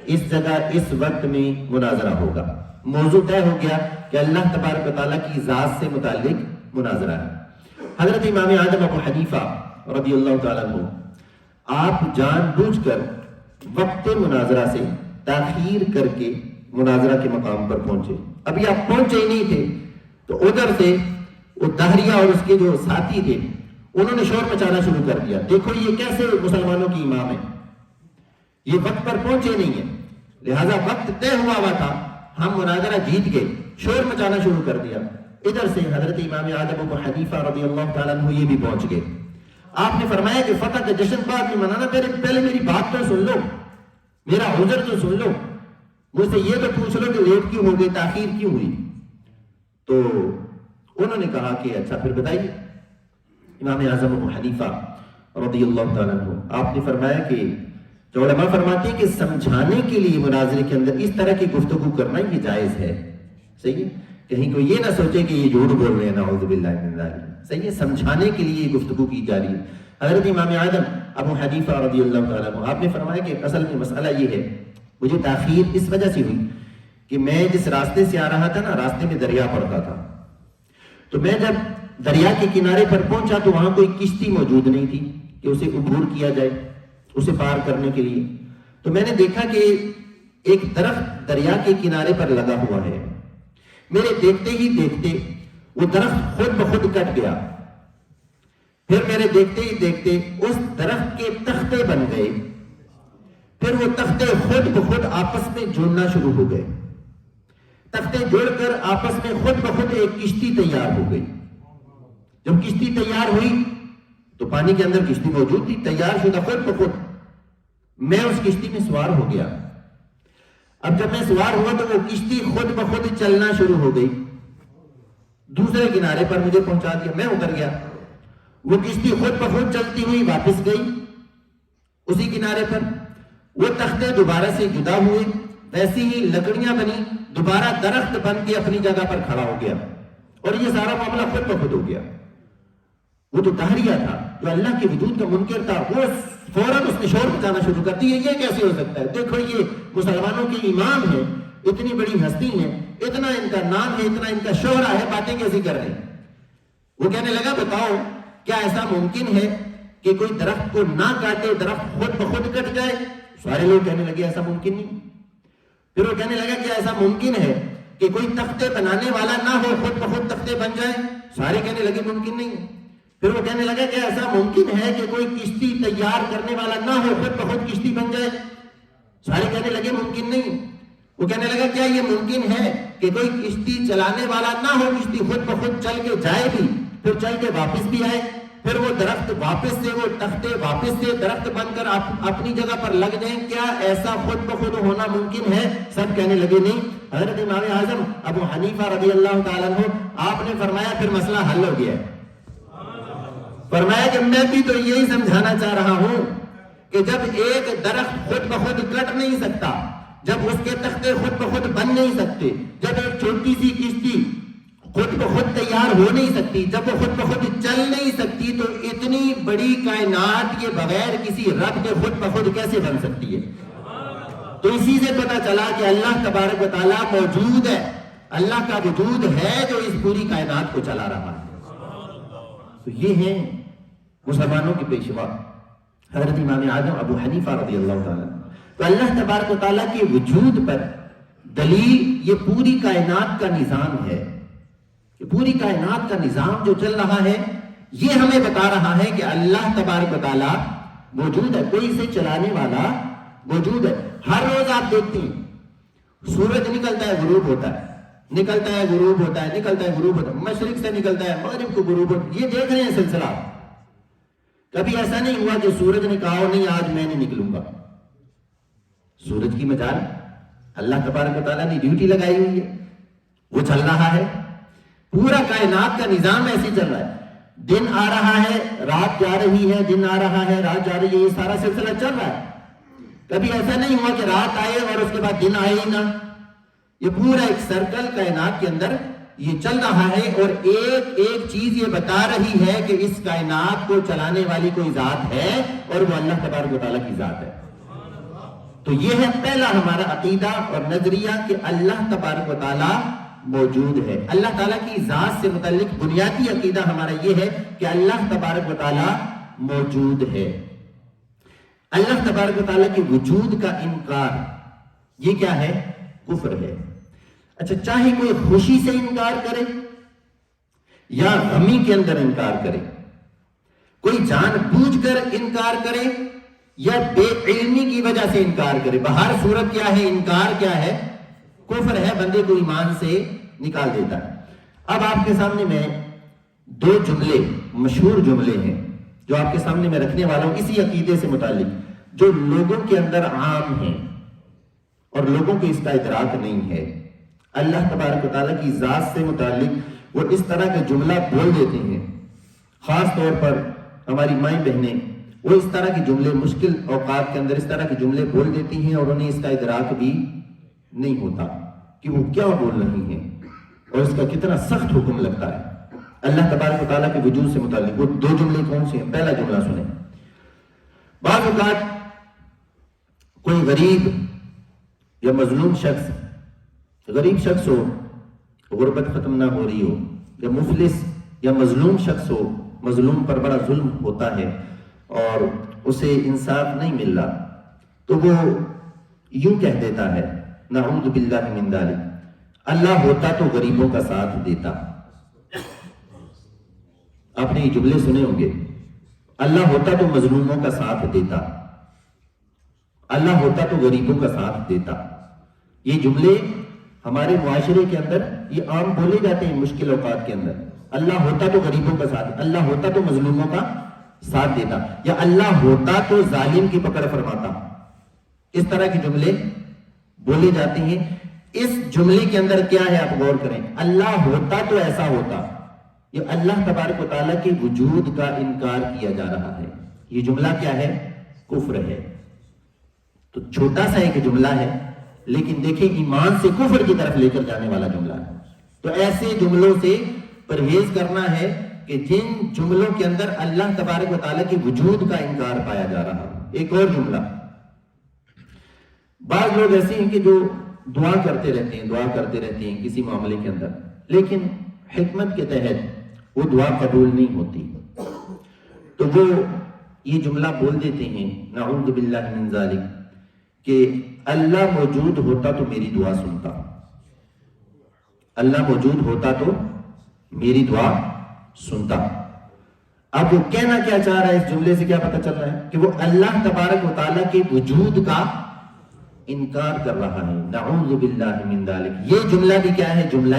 اس جگہ اس وقت میں مناظرہ ہوگا. موضوع طے ہو گیا کہ اللہ تبارک و تعالیٰ کی ذات سے متعلق مناظرہ ہے. حضرت امام اعظم ابو حنیفہ رضی اللہ تعالیٰ عنہ آپ جان بوجھ کر وقت مناظرہ سے تاخیر کر کے مناظرہ کے مقام پر پہنچے. ابھی آپ پہنچے ہی نہیں تھے تو ادھر سے وہ دہریہ اور اس کے جو ساتھی تھے انہوں نے شور مچانا شروع کر دیا، دیکھو یہ کیسے مسلمانوں کی امام ہے، یہ وقت پر پہنچے نہیں ہے، لہذا وقت طے ہوا تھا، ہم مناظرہ جیت گئے. شور مچانا شروع کر دیا. ادھر سے حضرت امام اعظم ابو حنیفہ رضی اللہ تعالیٰ عنہ یہ بھی پہنچ گئے. آپ نے فرمایا کہ فتح کا جشن بعد میں منانا، پہلے میری بات تو سن لو، میرا عذر تو سن لو، مجھ سے یہ تو پوچھ لو کہ لیٹ کیوں ہو گئی، تاخیر کیوں ہوئی. تو انہوں نے کہا کہ اچھا پھر بتائیے. امام اعظم ابو حنیفہ رضی اللہ تعالیٰ عنہ آپ نے فرمایا کہ جو علماء فرماتے ہیں کہ سمجھانے کے لیے مناظرے کے اندر اس طرح کی گفتگو کرنا یہ جائز ہے. صحیح ہے، کہیں کوئی یہ نہ سوچے کہ یہ جھوٹ بول رہے ہیں، نعوذ باللہ من ذالک. صحیح ہے، سمجھانے کے لیے یہ گفتگو کی جا رہی ہے. حضرت امام اعظم ابو حنیفہ رضی اللہ تعالیٰ عنہ آپ نے فرمایا کہ اصل میں مسئلہ یہ ہے، مجھے تاخیر اس وجہ سے ہوئی کہ میں جس راستے سے آ رہا تھا نا، راستے میں دریا پڑتا تھا. تو میں جب دریا کے کنارے پر پہنچا تو وہاں کوئی کشتی موجود نہیں تھی کہ اسے عبور کیا جائے، اسے پار کرنے کے لیے. تو میں نے دیکھا کہ ایک درخت دریا کے کنارے پر لگا ہوا ہے. میرے دیکھتے ہی دیکھتے وہ درخت خود بخود کٹ گیا. پھر میرے دیکھتے ہی دیکھتے اس درخت کے تختے بن گئے. پھر وہ تختے خود بخود آپس میں جڑنا شروع ہو گئے. تختے جڑ کر آپس میں خود بخود ایک کشتی تیار ہو گئی. جب کشتی تیار ہوئی تو پانی کے اندر کشتی موجود تھی، تیار شدہ خود بخود. میں اس کشتی میں سوار ہو گیا. اب جب میں سوار ہوا تو وہ کشتی خود بخود چلنا شروع ہو گئی، دوسرے کنارے پر مجھے پہنچا دیا، میں اتر گیا، وہ کشتی خود بخود چلتی ہوئی واپس گئی اسی کنارے پر، وہ تختے دوبارہ سے جدا ہوئے، ویسی ہی لکڑیاں بنی، دوبارہ درخت بن کے اپنی جگہ پر کھڑا ہو گیا، اور یہ سارا معاملہ خود بخود ہو گیا۔ وہ تو دہریہ تھا جو اللہ کے وجود کا منکر تھا، وہ فوراً اس نے شور مچانا شروع کر دیا، یہ کیسے ہو سکتا ہے؟ دیکھو یہ مسلمانوں کے امام ہیں، اتنی بڑی ہستی ہیں، اتنا ان کا نام ہے، اتنا ان کا شہرہ ہے، باتیں کیسی کر رہے ہیں؟ وہ کہنے لگا بتاؤ کیا ایسا ممکن ہے کہ کوئی درخت کو نہ کاٹے، درخت خود بخود کٹ جائے؟ سارے لوگ کہنے لگے ایسا ممکن نہیں۔ پھر وہ کہنے لگا کیا ایسا ممکن ہے کہ کوئی تختے بنانے والا نہ ہو، خود بخود تختے بن جائے؟ سارے کہنے لگے ممکن نہیں۔ پھر وہ کہنے لگا کہ ایسا ممکن ہے کہ کوئی کشتی تیار کرنے والا نہ ہو، خود بخود کشتی بن جائے؟ سارے کہنے لگے ممکن نہیں۔ وہ کہنے لگا کیا یہ ممکن ہے کہ کوئی کشتی چلانے والا نہ ہو، کشتی خود بخود چل کے جائے بھی، پھر چل کے واپس بھی آئے، پھر وہ درخت واپس سے، وہ تختے واپس سے درخت بن کر اپنی جگہ پر لگ جائیں؟ کیا ایسا خود بخود ہونا ممکن ہے؟ سب کہنے لگے نہیں۔ حضرت امام اعظم ابو حنیفہ رضی اللہ تعالیٰ عنہ آپ نے فرمایا پھر مسئلہ حل ہو گیا۔ فرمایا کہ میں بھی تو یہی سمجھانا چاہ رہا ہوں کہ جب ایک درخت خود بخود کٹ نہیں سکتا، جب اس کے تختے خود بخود بن نہیں سکتے، جب ایک چھوٹی سی کشتی خود بخود تیار ہو نہیں سکتی، جب وہ خود بخود چل نہیں سکتی، تو اتنی بڑی کائنات یہ بغیر کسی رب کے خود بخود کیسے بن سکتی ہے؟ تو اسی سے پتہ چلا کہ اللہ تبارک و تعالیٰ موجود ہے، اللہ کا وجود ہے جو اس پوری کائنات کو چلا رہا ہے۔ تو یہ ہیں مسلمانوں کے پیشوا حضرت امام اعظم ابو حنیفہ رضی اللہ تعالیٰ۔ تو اللہ تبارک و تعالیٰ کے وجود پر دلیل یہ پوری کائنات کا نظام ہے، کہ پوری کائنات کا نظام جو چل رہا ہے یہ ہمیں بتا رہا ہے کہ اللہ تبارک و تعالیٰ موجود ہے، کوئی اسے چلانے والا موجود ہے۔ ہر روز آپ دیکھتے ہیں سورج نکلتا ہے غروب ہوتا ہے، نکلتا ہے غروب ہوتا ہے، نکلتا ہے غروب ہوتا ہے، مشرق سے نکلتا ہے مغرب کو غروب ہوتا ہے، یہ دیکھ رہے ہیں سلسلہ۔ کبھی ایسا نہیں ہوا کہ سورج نے کہا نہیں آج میں نہیں نکلوں گا۔ سورج کی مجال اللہ تبارک و تعالیٰ نے ڈیوٹی لگائی ہوئی ہے، وہ چل رہا ہے، پورا کائنات کا نظام ایسے چل رہا ہے، دن آ رہا ہے رات جا رہی ہے، دن آ رہا ہے رات جا رہی ہے، یہ سارا سلسلہ چل رہا ہے۔ کبھی ایسا نہیں ہوا کہ رات آئے اور اس کے بعد دن آئے ہی نہ، یہ پورا ایک سرکل کائنات کے اندر یہ چل رہا ہے، اور ایک ایک چیز یہ بتا رہی ہے کہ اس کائنات کو چلانے والی کوئی ذات ہے اور وہ اللہ تبارک و تعالیٰ کی ذات ہے۔ تو یہ ہے پہلا ہمارا عقیدہ اور نظریہ کہ اللہ تبارک و تعالیٰ موجود ہے۔ اللہ تعالیٰ کی ذات سے متعلق بنیادی عقیدہ ہمارا یہ ہے کہ اللہ تبارک و تعالیٰ موجود ہے۔ اللہ تبارک و تعالیٰ کے وجود کا انکار یہ کیا ہے؟ کفر ہے۔ اچھا، چاہے کوئی خوشی سے انکار کرے یا غمی کے اندر انکار کرے، کوئی جان بوجھ کر انکار کرے یا بے علمی کی وجہ سے انکار کرے، بہر صورت کیا ہے؟ انکار کیا ہے؟ کفر ہے، بندے کو ایمان سے نکال دیتا ہے۔ اب آپ کے سامنے میں دو جملے، مشہور جملے ہیں جو آپ کے سامنے میں رکھنے والا ہوں اسی عقیدے سے متعلق، جو لوگوں کے اندر عام ہیں اور لوگوں کو اس کا ادراک نہیں ہے۔ اللہ تبارک و تعالیٰ کی ذات سے متعلق وہ اس طرح کا جملہ بول دیتے ہیں، خاص طور پر ہماری مائیں بہنیں، وہ اس طرح کے جملے مشکل اوقات کے اندر اس طرح کے جملے بول دیتی ہیں اور انہیں اس کا ادراک بھی نہیں ہوتا کہ وہ کیا بول رہی ہیں اور اس کا کتنا سخت حکم لگتا ہے اللہ تبارک و تعالیٰ کے وجود سے متعلق۔ وہ دو جملے کون سے ہیں؟ پہلا جملہ سنیں۔ بعض اوقات کوئی غریب یا مظلوم شخص، غریب شخص ہو، غربت ختم نہ ہو رہی ہو، یا مفلس یا مظلوم شخص ہو، مظلوم پر بڑا ظلم ہوتا ہے اور اسے انصاف نہیں مل رہا، تو وہ یوں کہہ دیتا ہے، نعوذ باللہ من ذالک، اللہ ہوتا تو غریبوں کا ساتھ دیتا۔ آپ نے یہ جملے سنے ہوں گے، اللہ ہوتا تو مظلوموں کا ساتھ دیتا، اللہ ہوتا تو غریبوں کا ساتھ دیتا۔ یہ جملے ہمارے معاشرے کے اندر یہ عام بولے جاتے ہیں مشکل اوقات کے اندر، اللہ ہوتا تو غریبوں کا ساتھ، اللہ ہوتا تو مظلوموں کا ساتھ دیتا، یا اللہ ہوتا تو ظالم کی پکڑ فرماتا۔ اس طرح کے جملے بولے جاتے ہیں. اس جملے کے اندر کیا ہے آپ غور کریں. اللہ ہوتا تو ایسا ہوتا. یہ اللہ تبارک و تعالیٰ کے وجود کا انکار کیا جا رہا ہے. یہ جملہ کیا ہے؟ کفر ہے. تو چھوٹا سا ایک جملہ ہے لیکن دیکھیں ایمان سے کفر کی طرف لے کر جانے والا جملہ ہے. تو ایسے جملوں سے پرہیز کرنا ہے کہ جن جملوں کے اندر اللہ تبارک و تعالیٰ کے وجود کا انکار پایا جا رہا ہے. ایک اور جملہ. بعض لوگ ایسے ہیں کہ جو دعا کرتے رہتے ہیں کسی معاملے کے اندر، لیکن حکمت کے تحت وہ دعا قبول نہیں ہوتی، تو وہ یہ جملہ بول دیتے ہیں نعوذ باللہ من ذالک کہ اللہ موجود ہوتا تو میری دعا سنتا. اللہ موجود ہوتا تو میری دعا سنتا. اب وہ کہنا کیا چاہ رہا ہے؟ اس جملے سے کیا پتہ چل رہا ہے کہ وہ اللہ تبارک و تعالیٰ کے وجود کا انکار کر رہا ہے. نعوذ باللہ من ذالک. یہ جملہ بھی کیا ہے؟ جملہ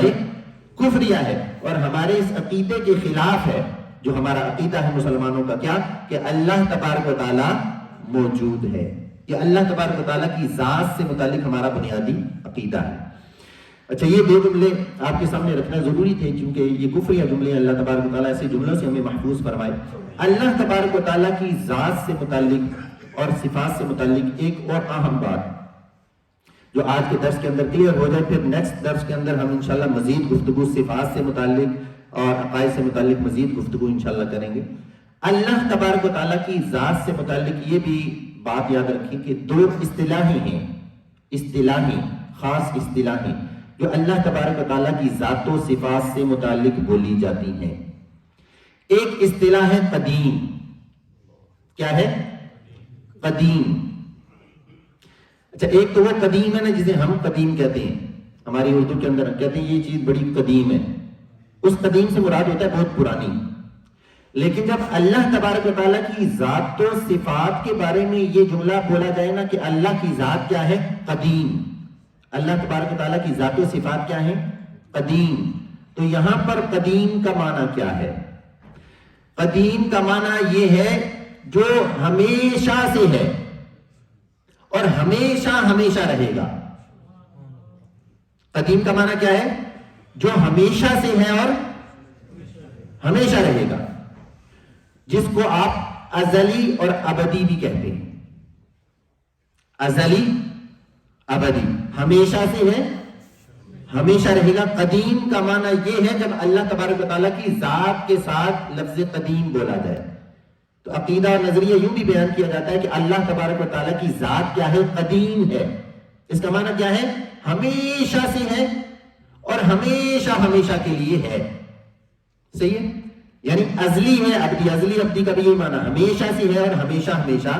کفریہ ہے اور ہمارے اس عقیدے کے خلاف ہے جو ہمارا عقیدہ ہے مسلمانوں کا. کیا؟ کہ اللہ تبارک و تعالیٰ موجود ہے. یہ اللہ تبارک و تعالیٰ کی ذات سے متعلق ہمارا بنیادی عقیدہ ہے. اچھا، یہ دو جملے آپ کے سامنے رکھنا ضروری تھے کیونکہ یہ کفریہ جملے ہیں. اللہ تبارک و تعالیٰ ایسے جملوں سے ہمیں محفوظ فرمائے. اللہ تبارک و تعالیٰ کی ذات سے متعلق اور صفات سے متعلق ایک اور اہم بات جو آج کے درس کے اندر کلیئر ہو جائے، پھر نیکسٹ درس کے اندر ہم انشاءاللہ مزید گفتگو صفات سے متعلق اور عقائد سے متعلق مزید گفتگو انشاءاللہ کریں گے. اللہ تبارک و تعالیٰ کی ذات سے متعلق یہ بھی بات یاد رکھیں کہ دو اصطلاحیں ہیں، اصطلاحیں، خاص اصطلاحیں جو اللہ تبارک و تعالیٰ کی ذات و صفات سے متعلق بولی جاتی ہیں. ایک اصطلاح ہے قدیم. کیا ہے؟ قدیم. اچھا، ایک تو وہ قدیم ہے نا جسے ہم قدیم کہتے ہیں، ہماری اردو کے اندر کہتے ہیں یہ چیز بڑی قدیم ہے. اس قدیم سے مراد ہوتا ہے بہت پرانی. لیکن جب اللہ تبارک و تعالیٰ کی ذات و صفات کے بارے میں یہ جملہ بولا جائے نا کہ اللہ کی ذات کیا ہے؟ قدیم. اللہ تبارک و تعالیٰ کی ذات و صفات کیا ہے؟ قدیم. تو یہاں پر قدیم کا معنی کیا ہے؟ قدیم کا معنی یہ ہے جو ہمیشہ سے ہے اور ہمیشہ ہمیشہ رہے گا. قدیم کا معنی کیا ہے؟ جو ہمیشہ سے ہے اور ہمیشہ رہے گا، جس کو آپ ازلی اور ابدی بھی کہتے ہیں. ازلی، ابدی، ہمیشہ سے ہے، ہمیشہ رہے گا. قدیم کا معنی یہ ہے جب اللہ تبارک و تعالیٰ کی ذات کے ساتھ لفظ قدیم بولا جائے تو عقیدہ اور نظریہ یوں بھی بیان کیا جاتا ہے کہ اللہ تبارک و تعالیٰ کی ذات کیا ہے؟ قدیم ہے. اس کا معنی کیا ہے؟ ہمیشہ سے ہے اور ہمیشہ ہمیشہ کے لیے ہے. صحیح ہے؟ یعنی ازلی ہے، ابدی. ازلی ابدی کا بھی یہ معنی ہمیشہ سے ہے اور ہمیشہ ہمیشہ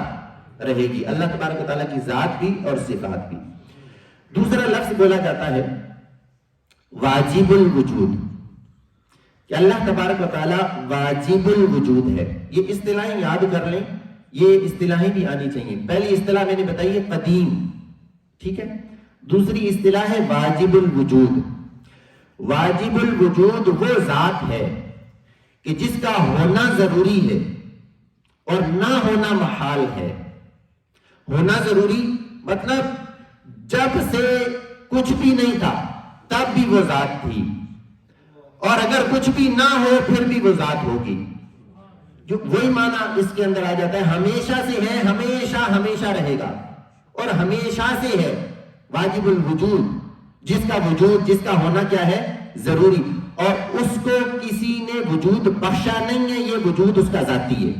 رہے گی. اللہ تبارک و تعالیٰ کی ذات بھی اور صفات بھی. دوسرا لفظ بولا جاتا ہے واجب الوجود، کہ اللہ تبارک و تعالیٰ واجب الوجود ہے. یہ اصطلاحیں یاد کر لیں، یہ اصطلاحیں بھی آنی چاہیے. پہلی اصطلاح میں نے بتائی ہے قدیم، ٹھیک ہے. دوسری اصطلاح ہے واجب الوجود. واجب الوجود وہ ذات ہے کہ جس کا ہونا ضروری ہے اور نہ ہونا محال ہے. ہونا ضروری مطلب جب سے کچھ بھی نہیں تھا تب بھی وہ ذات تھی، اور اگر کچھ بھی نہ ہو پھر بھی وہ ذات ہوگی. جو وہی معنی اس کے اندر آ جاتا ہے. ہمیشہ سے ہے، ہمیشہ ہمیشہ رہے گا اور ہمیشہ سے ہے. واجب الوجود، جس کا وجود، جس کا ہونا کیا ہے؟ ضروری، اور اس کو کسی نے وجود بخشا نہیں ہے. یہ وجود اس کا ذاتی ہے.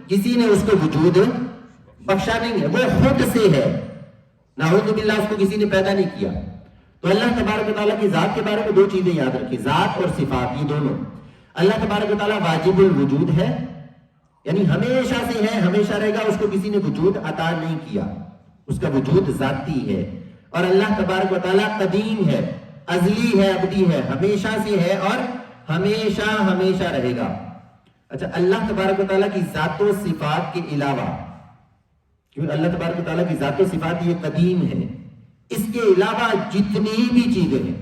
کسی نے اس کو وجود بخشا نہیں ہے، وہ خود سے ہے. نعوذ باللہ، اس کو کسی نے پیدا نہیں کیا. تو اللہ تبارک و تعالیٰ کی ذات کے بارے میں دو چیزیں یاد رکھیں، ذات اور صفات، یہ دونوں. اللہ تبارک و تعالیٰ واجب الوجود ہے، یعنی ہمیشہ سے ہے، ہمیشہ رہے گا. اس کو کسی نے وجود عطا نہیں کیا، اس کا وجود ذاتی ہے. اور اللہ تبارک و تعالیٰ قدیم ہے، ازلی ہے، ابدی ہے، ہمیشہ سے ہے اور ہمیشہ ہمیشہ رہے گا. اچھا، اللہ تبارک و تعالیٰ کی ذات و صفات کے علاوہ، کیونکہ اللہ تبارک و تعالیٰ کی ذات و صفات یہ قدیم ہے، اس کے علاوہ جتنی بھی چیزیں ہیں،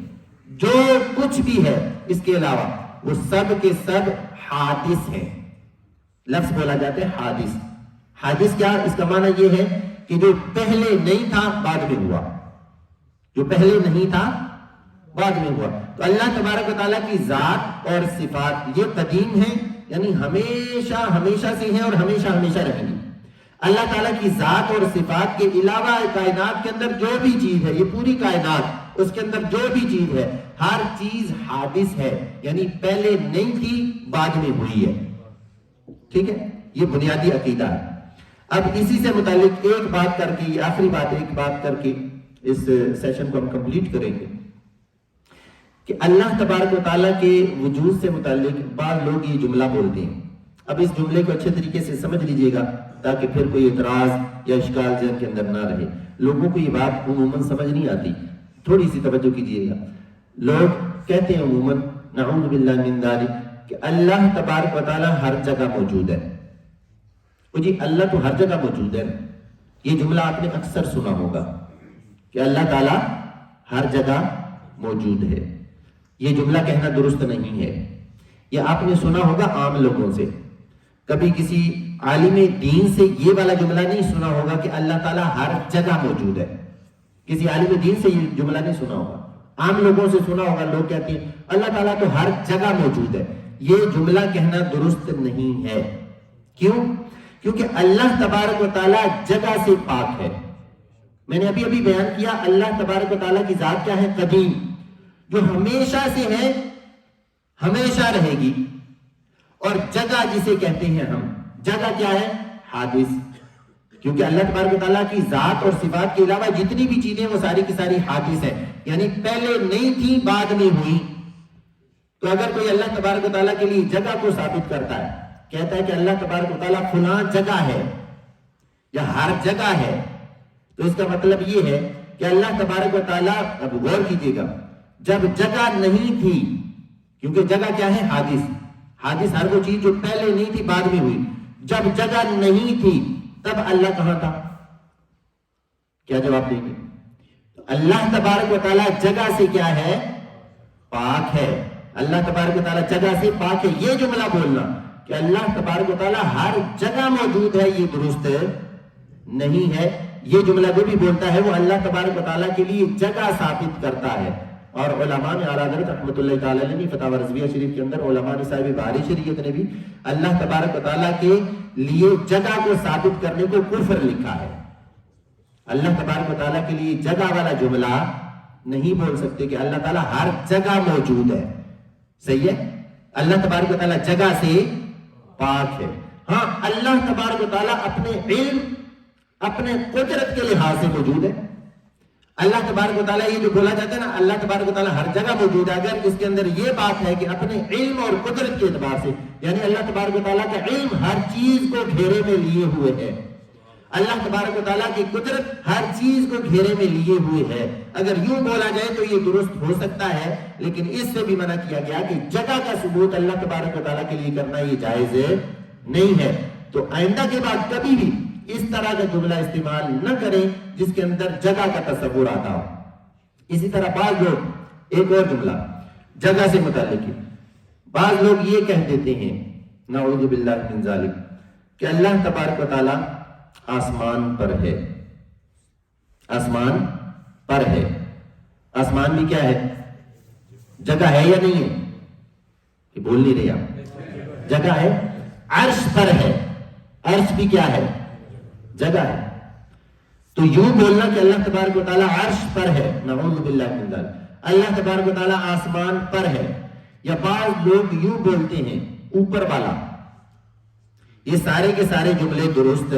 جو کچھ بھی ہے اس کے علاوہ، وہ سب کے سب حادث ہیں. لفظ بولا جاتا ہے حادث. حادث کیا؟ اس کا معنی یہ ہے کہ کہ جو پہلے نہیں تھا بعد میں ہوا، جو پہلے نہیں تھا بعد میں ہوا۔ تو اللہ تبارک و تعالیٰ کی ذات اور صفات یہ قدیم ہیں، یعنی ہمیشہ ہمیشہ سے ہیں اور ہمیشہ ہمیشہ رہیں گی۔ اللہ تعالیٰ کی ذات اور صفات کے علاوہ کائنات کے اندر جو بھی چیز ہے، یہ پوری کائنات، اس کے اندر جو بھی چیز ہے، ہر چیز حادث ہے، یعنی پہلے نہیں تھی بعد میں ہوئی ہے۔ ٹھیک ہے، یہ بنیادی عقیدہ ہے۔ اب اسی سے متعلق ایک بات کر کے، یہ آخری بات ایک بات کر کے اس سیشن کو ہم کمپلیٹ کریں گے کہ اللہ تبارک و تعالیٰ کے وجود سے متعلق بعض لوگ یہ جملہ بولتے ہیں۔ اب اس جملے کو اچھے طریقے سے سمجھ لیجئے گا تاکہ پھر کوئی اعتراض یا اشکال ذہن کے اندر نہ رہے۔ لوگوں کو یہ بات عموماً سمجھ نہیں آتی، تھوڑی سی توجہ کیجئے گا۔ لوگ کہتے ہیں عموماً، نعوذ باللہ من ذالک، کہ اللہ تبارک و تعالیٰ ہر جگہ موجود ہے۔ جی اللہ تو ہر جگہ موجود ہے، یہ جملہ آپ نے اکثر سنا ہوگا کہ اللہ تعالیٰ ہر جگہ موجود ہے۔ یہ جملہ کہنا درست نہیں ہے۔ یہ آپ نے سنا ہوگا عام لوگوں سے، کبھی کسی عالم دین سے یہ والا جملہ نہیں سنا ہوگا کہ اللہ تعالیٰ ہر جگہ موجود ہے۔ کسی عالم دین سے یہ جملہ نہیں سنا ہوگا، عام لوگوں سے سنا ہوگا۔ لوگ کہتے ہیں اللہ تعالیٰ تو ہر جگہ موجود ہے۔ یہ جملہ کہنا درست نہیں ہے۔ کیوں؟ کیونکہ اللہ تبارک و تعالیٰ جگہ سے پاک ہے۔ میں نے ابھی بیان کیا، اللہ تبارک و تعالیٰ کی ذات کیا ہے؟ قدیم، جو ہمیشہ سے ہے، ہمیشہ رہے گی۔ اور جگہ جسے کہتے ہیں ہم، جگہ کیا ہے؟ حادث، کیونکہ اللہ تبارک و تعالیٰ کی ذات اور صفات کے علاوہ جتنی بھی چیزیں وہ ساری کی ساری حادث ہیں، یعنی پہلے نہیں تھی بعد میں ہوئی۔ تو اگر کوئی اللہ تبارک و تعالیٰ کے لیے جگہ کو ثابت کرتا ہے، کہتا ہے کہ اللہ تبارک و تعالیٰ فلاں جگہ ہے یا ہر جگہ ہے، تو اس کا مطلب یہ ہے کہ اللہ تبارک و تعالیٰ، اب غور کیجیے گا، جب جگہ نہیں تھی، کیونکہ جگہ کیا ہے؟ حادث۔ حادث ہر وہ چیز جو پہلے نہیں تھی بعد میں ہوئی۔ جب جگہ نہیں تھی تب اللہ کہاں تھا؟ کیا جواب دیں گے؟ اللہ تبارک و تعالیٰ جگہ سے کیا ہے؟ پاک ہے۔ اللہ تبارک و تعالیٰ جگہ سے پاک ہے۔ یہ جملہ بولنا کہ اللہ تبارک و تعالیٰ ہر جگہ موجود ہے، یہ درست نہیں ہے۔ یہ جملہ جو بھی بولتا ہے وہ اللہ تبارک و تعالیٰ کے لیے جگہ ثابت کرتا ہے۔ اور علماء نے اعلیٰ حضرت رحمۃ اللہ تعالی علیہ فتاوی رضویہ شریف کے اندر علماء نے صاحب بہاری شریعت نے بھی اللہ تبارک و تعالیٰ کے لیے جگہ کو ثابت کرنے کو کفر لکھا ہے۔ اللہ تبارک و تعالیٰ کے لیے جگہ والا جملہ نہیں بول سکتے کہ اللہ تعالیٰ ہر جگہ موجود ہے۔ صحیح ہے، اللہ تبارک و تعالیٰ جگہ سے پاک ہے۔ ہاں، اللہ تبارک و تعالیٰ اپنے علم، اپنے قدرت کے لحاظ سے موجود ہے۔ اللہ تبارک و تعالیٰ، یہ جو بولا جاتا ہے نا اللہ تبارک و تعالیٰ ہر جگہ موجود ہے، اگر اس کے اندر یہ بات ہے کہ اپنے علم اور قدرت کے اعتبار سے، یعنی اللہ تبارک و تعالیٰ کا علم ہر چیز کو گھیرے میں لیے ہوئے ہے، اللہ تبارک و تعالیٰ کی قدرت ہر چیز کو گھیرے میں لیے ہوئے ہے، اگر یوں بولا جائے تو یہ درست ہو سکتا ہے، لیکن اس سے بھی منع کیا گیا کہ جگہ کا ثبوت اللہ تبارک و تعالیٰ کے لیے کرنا یہ جائز نہیں ہے۔ تو آئندہ کے بعد کبھی بھی اس طرح کا جملہ استعمال نہ کریں جس کے اندر جگہ کا تصور آتا ہو۔ اسی طرح بعض لوگ، ایک اور جملہ جگہ سے متعلق ہے، بعض لوگ یہ کہہ دیتے ہیں نعوذ باللہ من ذالک کہ اللہ تبارک و تعالیٰ آسمان پر ہے۔ آسمان پر ہے، آسمان بھی کیا ہے؟ جگہ ہے یا نہیں ہے؟ یہ بول نہیں رہے آپ، جگہ ہے۔ عرش پر ہے، عرش بھی کیا ہے؟ جگہ ہے۔ تو یوں بولنا کہ اللہ تبارک و تعالیٰ عرش پر ہے، نعوذ باللہ من ذالک، اللہ تبارک و تعالیٰ آسمان پر ہے، یا بعض لوگ یوں بولتے ہیں اوپر والا۔ یہ سارے کے سارے جملے درست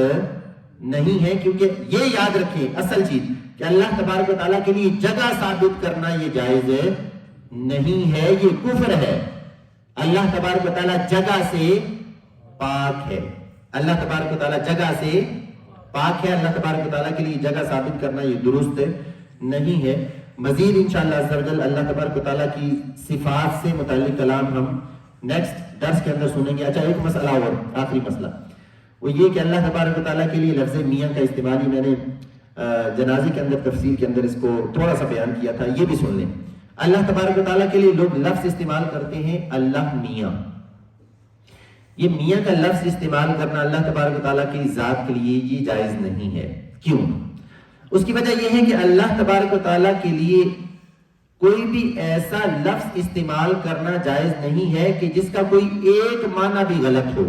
نہیں ہیں، کیونکہ یہ یاد رکھیں اصل چیز کہ اللہ تبارک و تعالیٰ کے لیے جگہ ثابت کرنا یہ جائز نہیں ہے، یہ کفر ہے۔ اللہ تبارک و تعالیٰ جگہ سے پاک ہے، اللہ تبارک و تعالیٰ جگہ سے پاک ہے، اللہ تبارک و تعالیٰ کے لیے جگہ ثابت کرنا یہ درست نہیں ہے۔ مزید انشاءاللہ عز و جل اللہ تبارک و تعالیٰ کی صفات سے متعلق کلام ہم نیکسٹ درس کے اندر سنیں گے۔ اچھا، ایک مسئلہ اور، آخری مسئلہ، وہ یہ کہ اللہ تبارک و تعالیٰ کے لیے لفظ میاں کا استعمال ہی میں نے جنازے کے اندر تفسیر کے اندر اس کو تھوڑا سا بیان کیا تھا، یہ بھی سن لیں۔ اللہ تبارک و تعالیٰ کے لیے لوگ لفظ استعمال کرتے ہیں اللہ میاں۔ یہ میاں کا لفظ استعمال کرنا اللہ تبارک و تعالیٰ کی ذات کے لیے یہ جائز نہیں ہے۔ کیوں؟ اس کی وجہ یہ ہے کہ اللہ تبارک و تعالیٰ کے لیے کوئی بھی ایسا لفظ استعمال کرنا جائز نہیں ہے کہ جس کا کوئی ایک معنی بھی غلط ہو.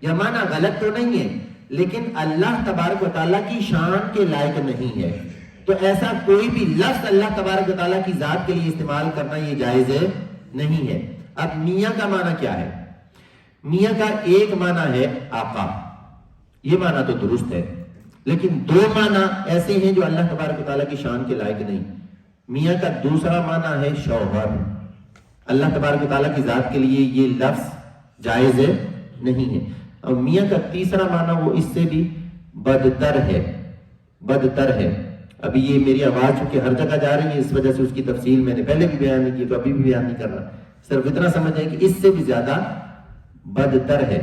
یا معنی غلط تو نہیں ہے لیکن اللہ تبارک و تعالیٰ کی شان کے لائق نہیں ہے. تو ایسا کوئی بھی لفظ اللہ تبارک و تعالیٰ کی ذات کے لیے استعمال کرنا یہ جائز نہیں ہے. اب میاں کا معنی کیا ہے؟ میاں کا ایک معنی ہے آقا، یہ معنی تو درست ہے، لیکن دو معنی ایسے ہیں جو اللہ تبارک و تعالیٰ کی شان کے لائق نہیں. میاں کا دوسرا معنی ہے شوہر. اللہ تبارک و تعالیٰ کی ذات کے لیے یہ لفظ جائز نہیں ہے. اور میاں کا تیسرا معنی وہ اس سے بھی بدتر ہے، بدتر ہے. ابھی یہ میری آواز چونکہ ہر جگہ جا رہی ہے اس وجہ سے اس کی تفصیل میں نے پہلے بھی بیان نہیں کی تو ابھی بھی بیان نہیں کر رہا، صرف اتنا سمجھ ہے کہ اس سے بھی زیادہ بدتر ہے.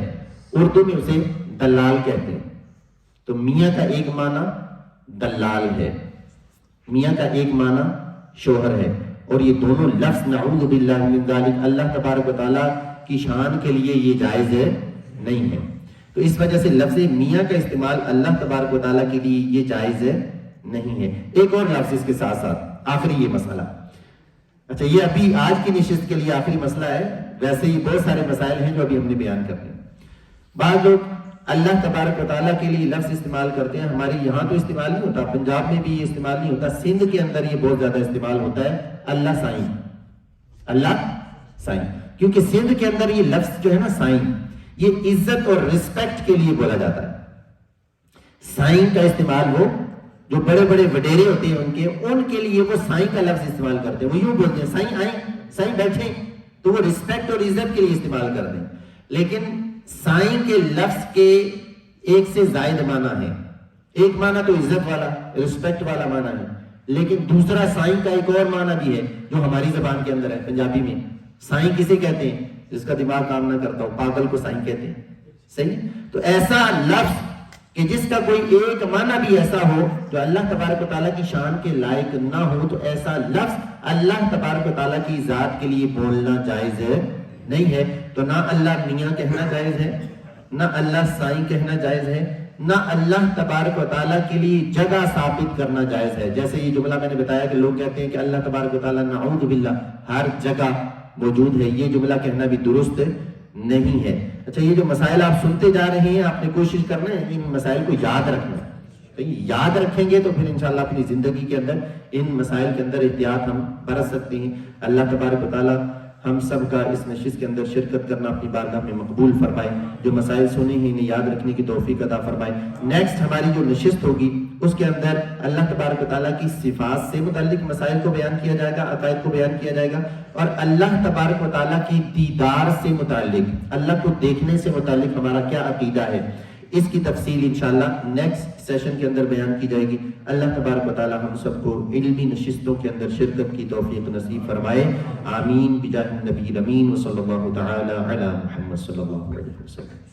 اردو میں اسے دلال کہتے ہیں. تو میاں کا ایک معنی دلال ہے، میاں کا ایک معنی شوہر ہے، اور یہ دونوں لفظ نعوذ باللہ من ذالک اللہ تبارک و تعالیٰ کی شان کے لیے یہ جائز نہیں ہے. تو اس وجہ سے لفظ میاں کا استعمال اللہ تبارک و تعالیٰ کے لیے یہ جائز نہیں ہے. ایک اور لفظ اس کے ساتھ ساتھ آخری یہ مسئلہ، اچھا یہ ابھی آج کی نشست کے لیے آخری مسئلہ ہے، ویسے ہی بہت سارے مسائل ہیں جو ابھی ہم نے بیان کرنے ہیں. بعض لوگ اللہ تبارک و تعالیٰ کے لیے لفظ استعمال کرتے ہیں، ہمارے یہاں تو استعمال نہیں ہوتا، پنجاب میں بھی یہ استعمال نہیں ہوتا، سندھ کے اندر یہ بہت زیادہ استعمال ہوتا ہے. اللہ سائیں، اللہ سائیں، کیونکہ سندھ کے اندر یہ لفظ جو ہے نا سائیں، یہ عزت اور رسپیکٹ کے لیے بولا جاتا ہے. سائیں کا استعمال وہ جو بڑے بڑے وڈیرے ہوتے ہیں ان کے لیے وہ سائیں کا لفظ استعمال کرتے ہیں. وہ یوں بولتے ہیں سائیں آئیں، سائیں بیٹھیں، تو وہ رسپیکٹ اور عزت کے لیے استعمال کرتے ہیں. لیکن سائیں کے لفظ کے ایک سے زائد معنی ہے. ایک معنی تو عزت والا، رسپیکٹ والا معنی ہے، لیکن دوسرا سائیں کا ایک اور معنی بھی ہے جو ہماری زبان کے اندر ہے. پنجابی میں سائیں کسے کہتے ہیں؟ جس کا دماغ کام نہ کرتا ہو، پاگل کو سائیں کہتے ہیں. صحیح؟ تو ایسا لفظ کہ جس کا کوئی ایک معنی بھی ایسا ہو جو اللہ تبارک و تعالیٰ کی شان کے لائق نہ ہو، تو ایسا لفظ اللہ تبارک و تعالیٰ کی ذات کے لیے بولنا جائز نہیں ہے. تو نہ اللہ میاں کہنا جائز ہے، نہ اللہ سائیں کہنا جائز ہے، نہ اللہ تبارک و تعالیٰ کے لیے جگہ ثابت کرنا جائز ہے. جیسے یہ جملہ میں نے بتایا کہ لوگ کہتے ہیں کہ اللہ تبارک و تعالیٰ نعوذ باللہ ہر جگہ موجود ہے، یہ جملہ کہنا بھی درست نہیں ہے. اچھا یہ جو مسائل آپ سنتے جا رہے ہیں، آپ نے کوشش کرنا ہے ان مسائل کو یاد رکھنا. یاد رکھیں گے تو پھر انشاءاللہ اپنی زندگی کے اندر ان مسائل کے اندر احتیاط ہم برت سکتے ہیں. اللہ تبارک و تعالیٰ ہم سب کا اس نشست کے اندر شرکت کرنا اپنی بارگاہ میں مقبول فرمائے. جو مسائل سنے ہیں انہیں یاد رکھنے کی توفیق عطا فرمائے. نیکسٹ ہماری جو نشست ہوگی اس کے اندر اللہ تبارک و تعالیٰ کی صفات سے متعلق مسائل کو بیان کیا جائے گا، عقائد کو بیان کیا جائے گا، اور اللہ تبارک و تعالیٰ کی دیدار سے متعلق، اللہ کو دیکھنے سے متعلق ہمارا کیا عقیدہ ہے، اس کی تفصیل انشاءاللہ نیکسٹ سیشن کے اندر بیان کی جائے گی. اللہ تبارک و تعالی ہم سب کو علمی نشستوں کے اندر شرکت کی توفیق نصیب فرمائے. آمین بجاہ النبی الامین وصلی اللہ تعالی علی محمد صلی اللہ علیہ وسلم.